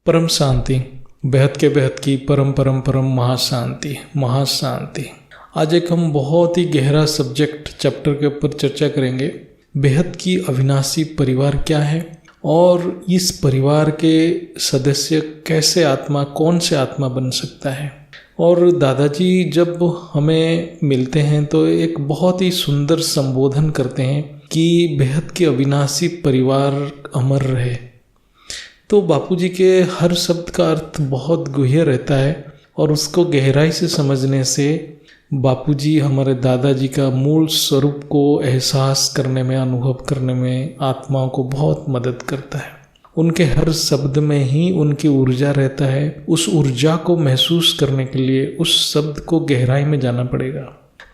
परम शांति, बेहद के बेहद की परम परम परम महाशांति महाशांति। आज एक हम बहुत ही गहरा सब्जेक्ट चैप्टर के ऊपर चर्चा करेंगे। बेहद की अविनाशी परिवार क्या है और इस परिवार के सदस्य कैसे आत्मा, कौन से आत्मा बन सकता है। और दादाजी जब हमें मिलते हैं तो एक बहुत ही सुंदर संबोधन करते हैं कि बेहद के अविनाशी परिवार अमर रहे। तो बापूजी के हर शब्द का अर्थ बहुत गहरा रहता है और उसको गहराई से समझने से बापूजी हमारे दादाजी का मूल स्वरूप को एहसास करने में, अनुभव करने में आत्माओं को बहुत मदद करता है। उनके हर शब्द में ही उनकी ऊर्जा रहता है। उस ऊर्जा को महसूस करने के लिए उस शब्द को गहराई में जाना पड़ेगा।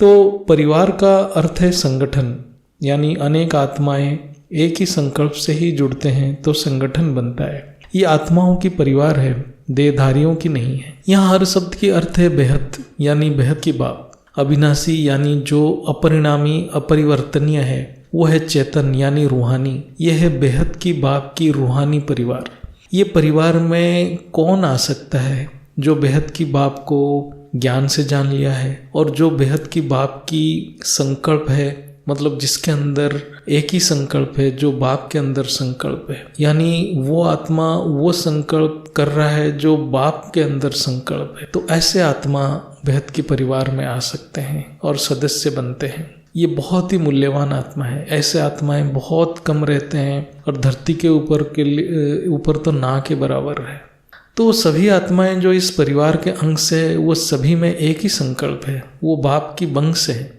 तो परिवार का अर्थ है संगठन, यानी अनेक आत्माएं एक ही संकल्प से ही जुड़ते हैं तो संगठन बनता है। ये आत्माओं की परिवार है, देहधारियों की नहीं है। यहाँ हर शब्द की अर्थ है बेहद, यानी बेहद की बात। अविनाशी यानी जो अपरिणामी अपरिवर्तनीय है, वो है चेतन यानी रूहानी। यह है बेहद की बाप की रूहानी परिवार। ये परिवार में कौन आ सकता है जो बेहद की बाप को ज्ञान से जान लिया है और जो बेहद की बाप की संकल्प है, मतलब जिसके अंदर एक ही संकल्प है जो बाप के अंदर संकल्प है। यानी वो आत्मा वो संकल्प कर रहा है जो बाप के अंदर संकल्प है। तो ऐसे आत्मा बेहद के परिवार में आ सकते हैं और सदस्य बनते हैं। ये बहुत ही मूल्यवान आत्मा है। ऐसे आत्माएं बहुत कम रहते हैं और धरती के ऊपर तो ना के बराबर है। तो सभी आत्माएं जो इस परिवार के अंग से है, वो सभी में एक ही संकल्प है, वो बाप की वंश है।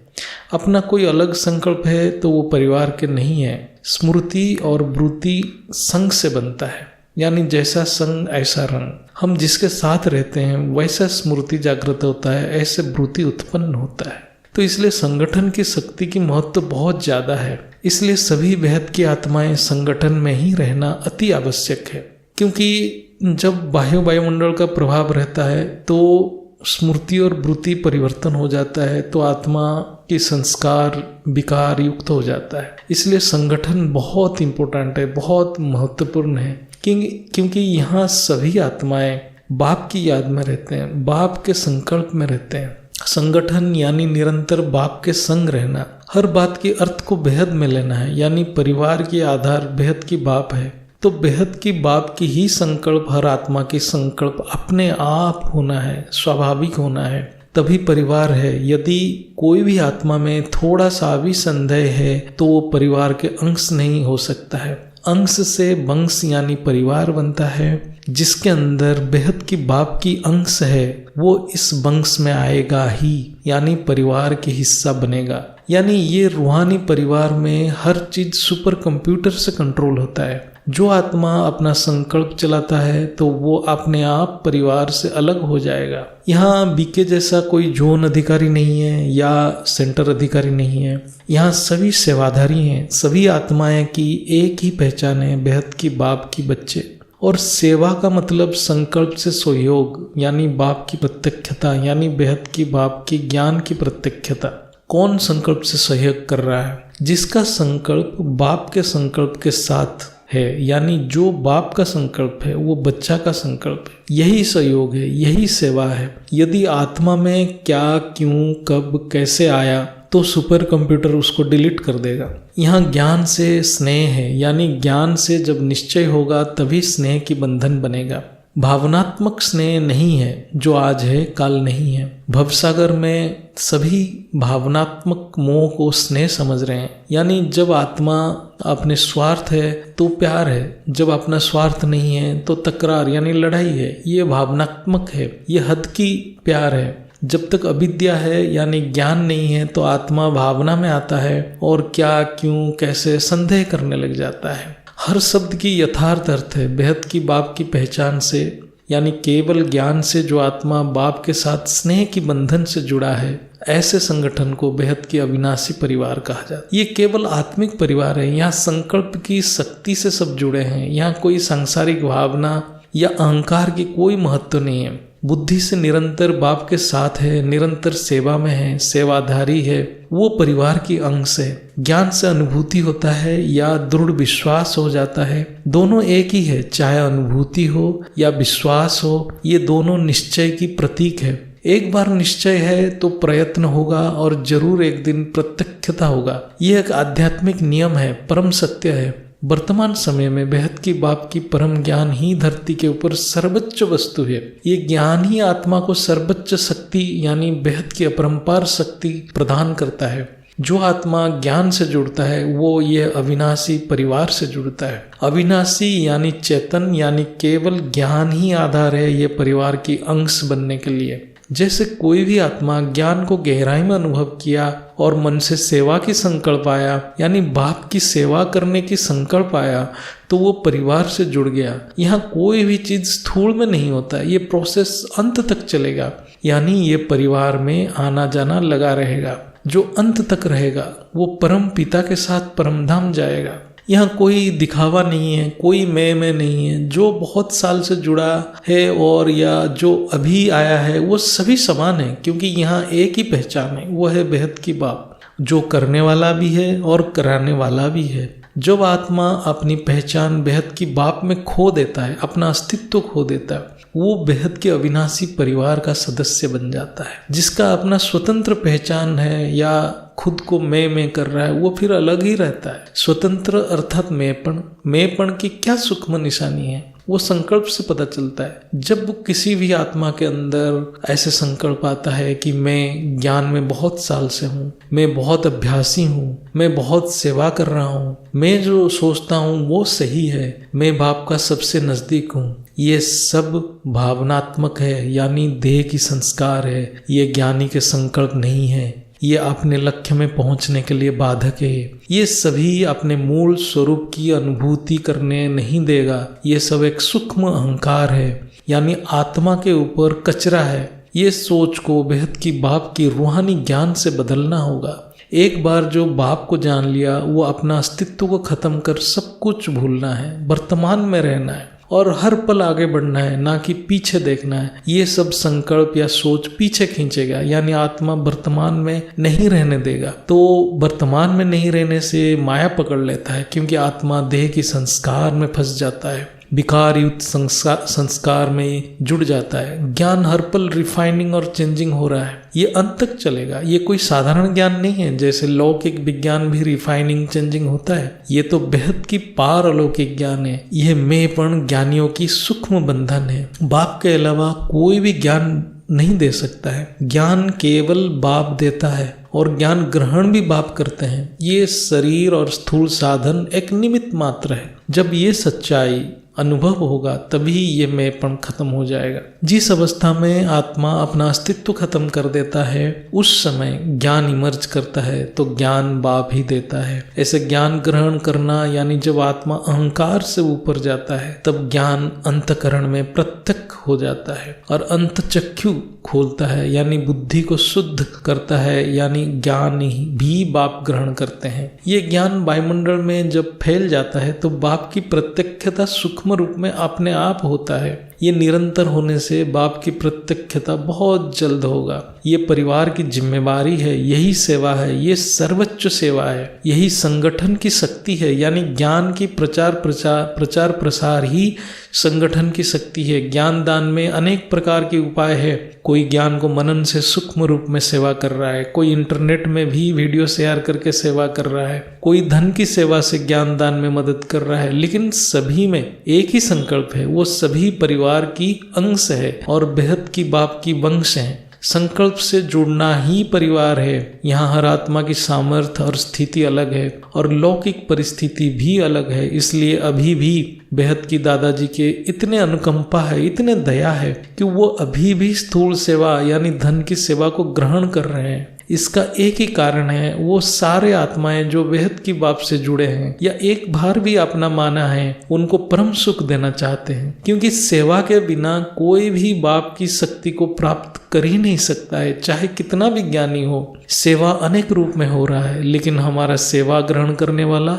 अपना कोई अलग संकल्प है तो वो परिवार के नहीं है। स्मृति और वृत्ति संग से बनता है, यानी जैसा संग ऐसा रंग। हम जिसके साथ रहते हैं वैसा स्मृति जागृत होता है, ऐसे वृत्ति उत्पन्न होता है। तो इसलिए संगठन की शक्ति की महत्व बहुत ज्यादा है। इसलिए सभी बेहद की आत्माएं संगठन में ही रहना अति आवश्यक है। क्योंकि जब बाह्य वायुमंडल का प्रभाव रहता है तो स्मृति और वृत्ति परिवर्तन हो जाता है, तो आत्मा की संस्कार विकार युक्त हो जाता है। इसलिए संगठन बहुत इंपॉर्टेंट है, बहुत महत्वपूर्ण है। क्योंकि यहाँ सभी आत्माएं बाप की याद में रहते हैं, बाप के संकल्प में रहते हैं। संगठन यानी निरंतर बाप के संग रहना, हर बात के अर्थ को बेहद में लेना है। यानी परिवार के आधार बेहद की बाप है, तो बेहद की बाप की ही संकल्प हर आत्मा की संकल्प अपने आप होना है, स्वाभाविक होना है, तभी परिवार है। यदि कोई भी आत्मा में थोड़ा सा भी संदेह है तो वो परिवार के अंश नहीं हो सकता है। अंश से वंश यानी परिवार बनता है। जिसके अंदर बेहद की बाप की अंश है वो इस वंश में आएगा ही, यानी परिवार के हिस्सा बनेगा। यानी ये रूहानी परिवार में हर चीज सुपर कंप्यूटर से कंट्रोल होता है। जो आत्मा अपना संकल्प चलाता है तो वो अपने आप परिवार से अलग हो जाएगा। यहाँ बीके जैसा कोई जोन अधिकारी नहीं है या सेंटर अधिकारी नहीं है। यहाँ सभी सेवाधारी हैं। सभी आत्माएं की एक ही पहचान है, बेहद की बाप की बच्चे। और सेवा का मतलब संकल्प से सहयोग, यानी बाप की प्रत्यक्षता, यानी बेहद की बाप की ज्ञान की प्रत्यक्षता। कौन संकल्प से सहयोग कर रहा है? जिसका संकल्प बाप के संकल्प के साथ है, यानी जो बाप का संकल्प है वो बच्चा का संकल्प है। यही सहयोग है, यही सेवा है। यदि आत्मा में क्या, क्यों, कब, कैसे आया तो सुपर कंप्यूटर उसको डिलीट कर देगा। यहाँ ज्ञान से स्नेह है, यानी ज्ञान से जब निश्चय होगा तभी स्नेह की बंधन बनेगा। भावनात्मक स्नेह नहीं है, जो आज है काल नहीं है। भवसागर में सभी भावनात्मक मोह को स्नेह समझ रहे हैं। यानी जब आत्मा अपने स्वार्थ है तो प्यार है, जब अपना स्वार्थ नहीं है तो तकरार यानी लड़ाई है। ये भावनात्मक है, ये हद की प्यार है। जब तक अविद्या है यानी ज्ञान नहीं है तो आत्मा भावना में आता है और क्या, क्यों, कैसे संदेह करने लग जाता है। हर शब्द की यथार्थ अर्थ है बेहद की बाप की पहचान से, यानी केवल ज्ञान से जो आत्मा बाप के साथ स्नेह की बंधन से जुड़ा है, ऐसे संगठन को बेहद की अविनाशी परिवार कहा जाता है। ये केवल आत्मिक परिवार है। यहाँ संकल्प की शक्ति से सब जुड़े हैं। यहाँ कोई सांसारिक भावना या अहंकार की कोई महत्व नहीं है। बुद्धि से निरंतर बाप के साथ है, निरंतर सेवा में है, सेवाधारी है, वो परिवार की अंश है। ज्ञान से अनुभूति होता है या दृढ़ विश्वास हो जाता है, दोनों एक ही है। चाहे अनुभूति हो या विश्वास हो, ये दोनों निश्चय की प्रतीक है। एक बार निश्चय है तो प्रयत्न होगा और जरूर एक दिन प्रत्यक्षता होगा। यह एक आध्यात्मिक नियम है, परम सत्य है। वर्तमान समय में बेहद की बाप की परम ज्ञान ही धरती के ऊपर सर्वोच्च वस्तु है। ये ज्ञान ही आत्मा को सर्वोच्च शक्ति यानी बेहद की अपरंपार शक्ति प्रदान करता है। जो आत्मा ज्ञान से जुड़ता है वो ये अविनाशी परिवार से जुड़ता है। अविनाशी यानी चेतन यानी केवल ज्ञान ही आधार है ये परिवार की अंश बनने के लिए। जैसे कोई भी आत्मा ज्ञान को गहराई में अनुभव किया और मन से सेवा की संकल्प आया यानी बाप की सेवा करने की संकल्प आया तो वो परिवार से जुड़ गया। यहाँ कोई भी चीज स्थूल में नहीं होता, ये प्रोसेस अंत तक चलेगा, यानी ये परिवार में आना जाना लगा रहेगा। जो अंत तक रहेगा वो परम पिता के साथ परम धाम जाएगा। यहाँ कोई दिखावा नहीं है, कोई मैं नहीं है। जो बहुत साल से जुड़ा है और या जो अभी आया है वो सभी समान है, क्योंकि यहाँ एक ही पहचान है, वो है बेहद की बाप, जो करने वाला भी है और कराने वाला भी है। जब आत्मा अपनी पहचान बेहद की बाप में खो देता है, अपना अस्तित्व खो देता है, वो बेहद के अविनाशी परिवार का सदस्य बन जाता है। जिसका अपना स्वतंत्र पहचान है या खुद को मैं कर रहा है वो फिर अलग ही रहता है। स्वतंत्र अर्थात मैंपन की क्या सूक्ष्म निशानी है वो संकल्प से पता चलता है। जब किसी भी आत्मा के अंदर ऐसे संकल्प आता है कि मैं ज्ञान में बहुत साल से हूँ, मैं बहुत अभ्यासी हूँ, मैं बहुत सेवा कर रहा हूँ, मैं जो सोचता हूँ वो सही है, मैं बाप का सबसे नजदीक हूँ, ये सब भावनात्मक है यानी देह की संस्कार है। ये ज्ञानी के संकल्प नहीं है, ये अपने लक्ष्य में पहुंचने के लिए बाधक है। ये सभी अपने मूल स्वरूप की अनुभूति करने नहीं देगा। ये सब एक सूक्ष्म अहंकार है यानी आत्मा के ऊपर कचरा है। ये सोच को बेहद की बाप की रूहानी ज्ञान से बदलना होगा। एक बार जो बाप को जान लिया वो अपना अस्तित्व को खत्म कर सब कुछ भूलना है, वर्तमान में रहना है और हर पल आगे बढ़ना है, ना कि पीछे देखना है। ये सब संकल्प या सोच पीछे खींचेगा यानी आत्मा वर्तमान में नहीं रहने देगा। तो वर्तमान में नहीं रहने से माया पकड़ लेता है, क्योंकि आत्मा देह की संस्कार में फंस जाता है, विकार युक्त संस्कार में जुड़ जाता है। ज्ञान हर पल रिफाइनिंग और चेंजिंग हो रहा है, ये अंत तक चलेगा। ये कोई साधारण ज्ञान नहीं है, जैसे लौकिक विज्ञान भी रिफाइनिंग चेंजिंग होता है। ये तो बेहद की पार अलौकिक ज्ञान है। यह मैंपन ज्ञानियों की सूक्ष्म बंधन है। बाप के अलावा कोई भी ज्ञान नहीं दे सकता है। ज्ञान केवल बाप देता है और ज्ञान ग्रहण भी बाप करते हैं। ये शरीर और स्थूल साधन एक निमित्त मात्र है। जब ये सच्चाई अनुभव होगा तभी ये मैंपन खत्म हो जाएगा। जिस अवस्था में आत्मा अपना अस्तित्व खत्म कर देता है उस समय ज्ञान इमर्ज करता है, तो ज्ञान बाप ही देता है। ऐसे ज्ञान ग्रहण करना यानी जब आत्मा अहंकार से ऊपर जाता है तब ज्ञान अंतकरण में प्रत्यक्ष हो जाता है और अंतचक्षु खोलता है यानी बुद्धि को शुद्ध करता है, यानी ज्ञान भी बाप ग्रहण करते हैं। ये ज्ञान वायुमंडल में जब फैल जाता है तो बाप की प्रत्यक्षता सूक्ष्म रूप में अपने आप होता है। ये निरंतर होने से बाप की प्रत्यक्षता बहुत जल्द होगा। ये परिवार की जिम्मेवारी है, यही सेवा है, ये सर्वोच्च सेवा है, यही संगठन की शक्ति है। यानी ज्ञान की प्रचार प्रसार ही संगठन की शक्ति है। ज्ञान दान में अनेक प्रकार के उपाय है। कोई ज्ञान को मनन से सूक्ष्म रूप में सेवा कर रहा है, कोई इंटरनेट में भी वीडियो शेयर करके सेवा कर रहा है, कोई धन की सेवा से ज्ञान दान में मदद कर रहा है। लेकिन सभी में एक ही संकल्प है, वो सभी परिवार की अंश है और बेहद की बाप की वंश है। संकल्प से जुड़ना ही परिवार है। यहाँ हर आत्मा की सामर्थ्य और स्थिति अलग है और लौकिक परिस्थिति भी अलग है। इसलिए अभी भी बेहद की दादाजी के इतने अनुकंपा है, इतने दया है कि वो अभी भी स्थूल सेवा यानी धन की सेवा को ग्रहण कर रहे हैं। इसका एक ही कारण है, वो सारे आत्माएं जो बेहद की बाप से जुड़े हैं या एक बार भी अपना माना है, उनको परम सुख देना चाहते हैं। क्योंकि सेवा के बिना कोई भी बाप की शक्ति को प्राप्त कर ही नहीं सकता है, चाहे कितना भी ज्ञानी हो। सेवा अनेक रूप में हो रहा है, लेकिन हमारा सेवा ग्रहण करने वाला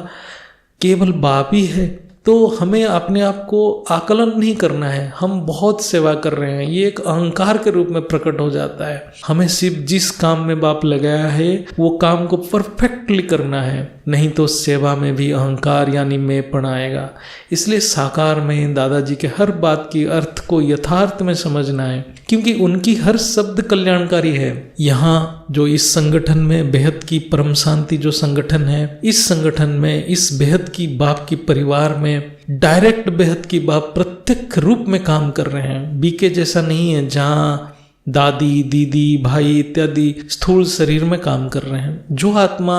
केवल बाप ही है। तो हमें अपने आप को आकलन नहीं करना है, हम बहुत सेवा कर रहे हैं, ये एक अहंकार के रूप में प्रकट हो जाता है। हमें सिर्फ जिस काम में बाप लगाया है वो काम को परफेक्टली करना है, नहीं तो सेवा में भी अहंकार यानी मैंपन आएगा। इसलिए साकार में दादाजी के हर बात की अर्थ को यथार्थ में समझना है, क्योंकि उनकी हर शब्द कल्याणकारी है। यहाँ जो इस संगठन में बेहद की परम शांति जो संगठन है, इस संगठन में इस बेहद की बाप की परिवार में डायरेक्ट बेहद की बाप प्रत्यक्ष रूप में काम कर रहे हैं। बीके जैसा नहीं है जहाँ दादी दीदी भाई इत्यादि स्थूल शरीर में काम कर रहे हैं। जो आत्मा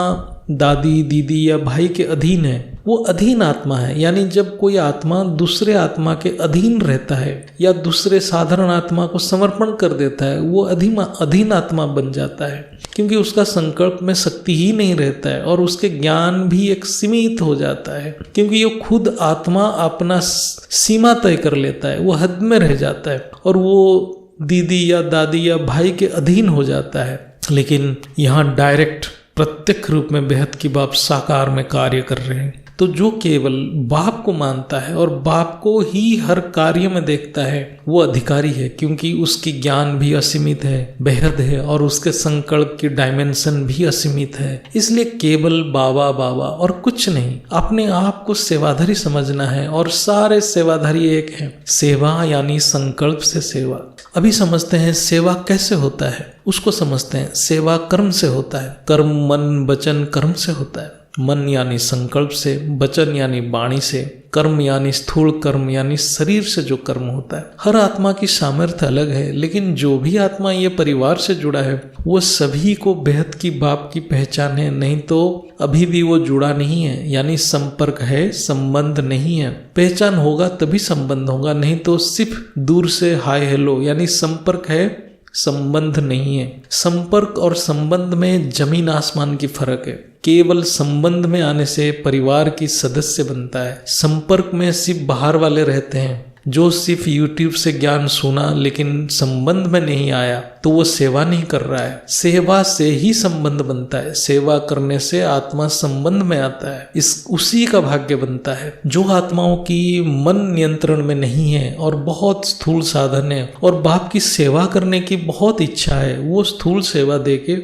दादी दीदी या भाई के अधीन है वो अधीन आत्मा है। यानी जब कोई आत्मा दूसरे आत्मा के अधीन रहता है या दूसरे साधारण आत्मा को समर्पण कर देता है, वो अधीन आत्मा बन जाता है, क्योंकि उसका संकल्प में शक्ति ही नहीं रहता है और उसके ज्ञान भी एक सीमित हो जाता है, क्योंकि ये खुद आत्मा अपना सीमा तय कर लेता है, वो हद में रह जाता है और वो दीदी या दादी या भाई के अधीन हो जाता है। लेकिन यहाँ डायरेक्ट प्रत्यक्ष रूप में बेहद की बाप साकार में कार्य कर रहे हैं। तो जो केवल बाप को मानता है और बाप को ही हर कार्य में देखता है वो अधिकारी है, क्योंकि उसकी ज्ञान भी असीमित है, बेहद है, और उसके संकल्प की डायमेंशन भी असीमित है। इसलिए केवल बाबा बाबा और कुछ नहीं, अपने आप को सेवाधारी समझना है और सारे सेवाधारी एक हैं। सेवा यानी संकल्प से सेवा। अभी समझते हैं सेवा कैसे होता है, उसको समझते हैं। सेवा कर्म से होता है, कर्म मन वचन कर्म से होता है। मन यानी संकल्प से, वचन यानी वाणी से, कर्म यानी स्थूल कर्म यानी शरीर से जो कर्म होता है। हर आत्मा की सामर्थ्य अलग है, लेकिन जो भी आत्मा ये परिवार से जुड़ा है वो सभी को बेहद की बाप की पहचान है, नहीं तो अभी भी वो जुड़ा नहीं है। यानी संपर्क है, संबंध नहीं है। पहचान होगा तभी संबंध होगा, नहीं तो सिर्फ दूर से हाय हेलो यानी संपर्क है, संबंध नहीं है। संपर्क और संबंध में जमीन आसमान की फर्क है। केवल संबंध में आने से परिवार की सदस्य बनता है। संपर्क में सिर्फ बाहर वाले रहते हैं। जो सिर्फ YouTube से ज्ञान सुना लेकिन संबंध में नहीं आया तो वो सेवा नहीं कर रहा है। सेवा से ही संबंध बनता है। सेवा करने से आत्मा संबंध में आता है, उसी का भाग्य बनता है। जो आत्माओं की मन नियंत्रण में नहीं है और बहुत स्थूल साधन है और बाप की सेवा करने की बहुत इच्छा है, वो स्थूल सेवा देके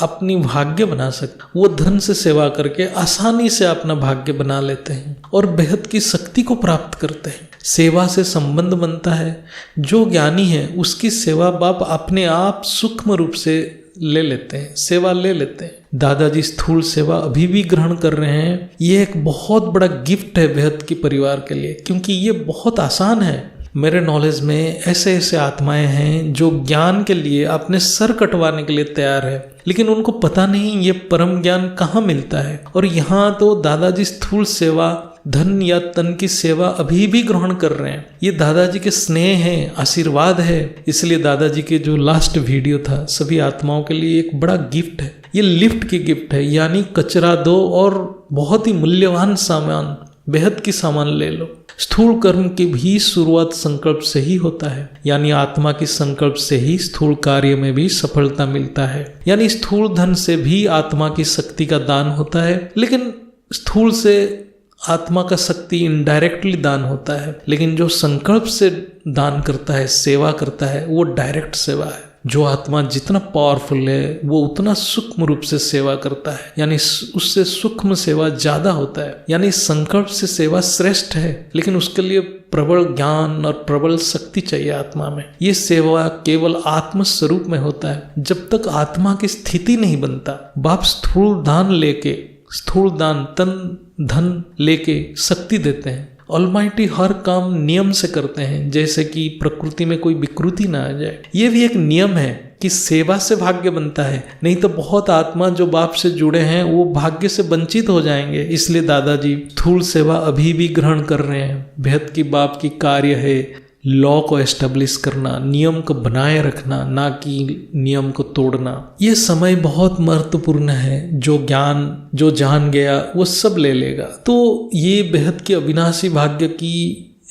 अपनी भाग्य बना सकते। वो धन से सेवा करके आसानी से अपना भाग्य बना लेते हैं और बेहद की शक्ति को प्राप्त करते हैं। सेवा से संबंध बनता है। जो ज्ञानी है उसकी सेवा बाप अपने आप सूक्ष्म रूप से ले लेते हैं, सेवा ले लेते हैं। दादाजी स्थूल सेवा अभी भी ग्रहण कर रहे हैं। ये एक बहुत बड़ा गिफ्ट है बेहद की परिवार के लिए, क्योंकि ये बहुत आसान है। मेरे नॉलेज में ऐसे ऐसे आत्माएं हैं जो ज्ञान के लिए अपने सर कटवाने के लिए तैयार है, लेकिन उनको पता नहीं ये परम ज्ञान कहाँ मिलता है। और यहाँ तो दादाजी स्थूल सेवा, धन या तन की सेवा अभी भी ग्रहण कर रहे हैं। ये दादाजी के स्नेह है, आशीर्वाद है। इसलिए दादाजी के जो लास्ट वीडियो था सभी आत्माओं के लिए एक बड़ा गिफ्ट है। ये लिफ्ट की गिफ्ट है, यानी कचरा दो और बहुत ही मूल्यवान सामान, बेहद की सामान ले लो। स्थूल कर्म की भी शुरुआत संकल्प से ही होता है, यानी आत्मा की संकल्प से ही स्थूल कार्य में भी सफलता मिलता है। यानी स्थूल धन से भी आत्मा की शक्ति का दान होता है, लेकिन स्थूल से आत्मा का शक्ति इनडायरेक्टली दान होता है। लेकिन जो संकल्प से दान करता है, सेवा करता है, वो डायरेक्ट सेवा है। जो आत्मा जितना पावरफुल है वो उतना सूक्ष्म रूप से सेवा करता है, यानी उससे सूक्ष्म सेवा ज्यादा होता है। यानी संकल्प से सेवा श्रेष्ठ है, लेकिन उसके लिए प्रबल ज्ञान और प्रबल शक्ति चाहिए आत्मा में। ये सेवा केवल आत्म स्वरूप में होता है। जब तक आत्मा की स्थिति नहीं बनता, बाप स्थूल दान लेके, स्थूल दान तन धन लेके शक्ति देते हैं। ऑलमाइटी हर काम नियम से करते हैं, जैसे कि प्रकृति में कोई विकृति ना आ जाए। ये भी एक नियम है कि सेवा से भाग्य बनता है, नहीं तो बहुत आत्मा जो बाप से जुड़े हैं वो भाग्य से वंचित हो जाएंगे। इसलिए दादाजी स्थूल सेवा अभी भी ग्रहण कर रहे हैं। बेहद की बाप की कार्य है लॉ को एस्टेब्लिश करना, नियम को बनाए रखना, ना कि नियम को तोड़ना। ये समय बहुत महत्वपूर्ण है। जो ज्ञान जो जान गया वो सब ले लेगा। तो ये बेहद की अविनाशी भाग्य की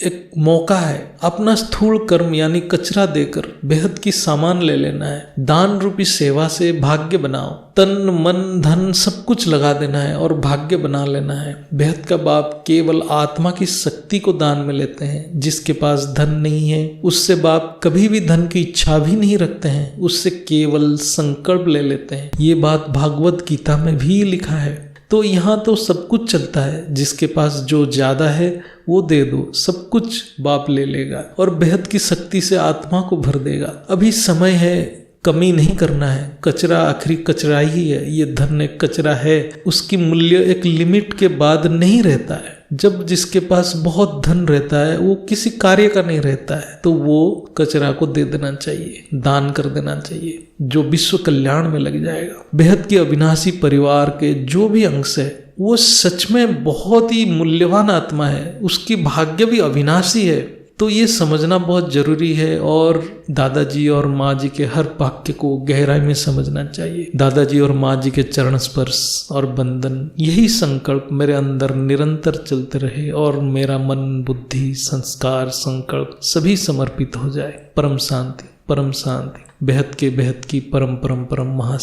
एक मौका है अपना स्थूल कर्म यानी कचरा देकर बेहद की सामान ले लेना है। दान रूपी सेवा से भाग्य बनाओ, तन मन धन सब कुछ लगा देना है और भाग्य बना लेना है। बेहद का बाप केवल आत्मा की शक्ति को दान में लेते हैं। जिसके पास धन नहीं है उससे बाप कभी भी धन की इच्छा भी नहीं रखते हैं, उससे केवल संकल्प ले लेते हैं। ये बात भागवत गीता में भी लिखा है। तो यहाँ तो सब कुछ चलता है, जिसके पास जो ज्यादा है वो दे दो, सब कुछ बाप ले लेगा और बेहद की शक्ति से आत्मा को भर देगा। अभी समय है, कमी नहीं करना है। कचरा आखिरी कचरा ही है, ये धन एक कचरा है, उसकी मूल्य एक लिमिट के बाद नहीं रहता है। जब जिसके पास बहुत धन रहता है वो किसी कार्य का नहीं रहता है, तो वो कचरा को दे देना चाहिए, दान कर देना चाहिए, जो विश्व कल्याण में लग जाएगा। बेहद की अविनाशी परिवार के जो भी अंश है वो सच में बहुत ही मूल्यवान आत्मा है, उसकी भाग्य भी अविनाशी है। तो ये समझना बहुत जरूरी है और दादाजी और माँ जी के हर वाक्य को गहराई में समझना चाहिए। दादाजी और माँ जी के चरण स्पर्श और बंधन, यही संकल्प मेरे अंदर निरंतर चलते रहे और मेरा मन बुद्धि संस्कार संकल्प सभी समर्पित हो जाए। परम शांति, परम शांति। बेहद की परम परम परम महा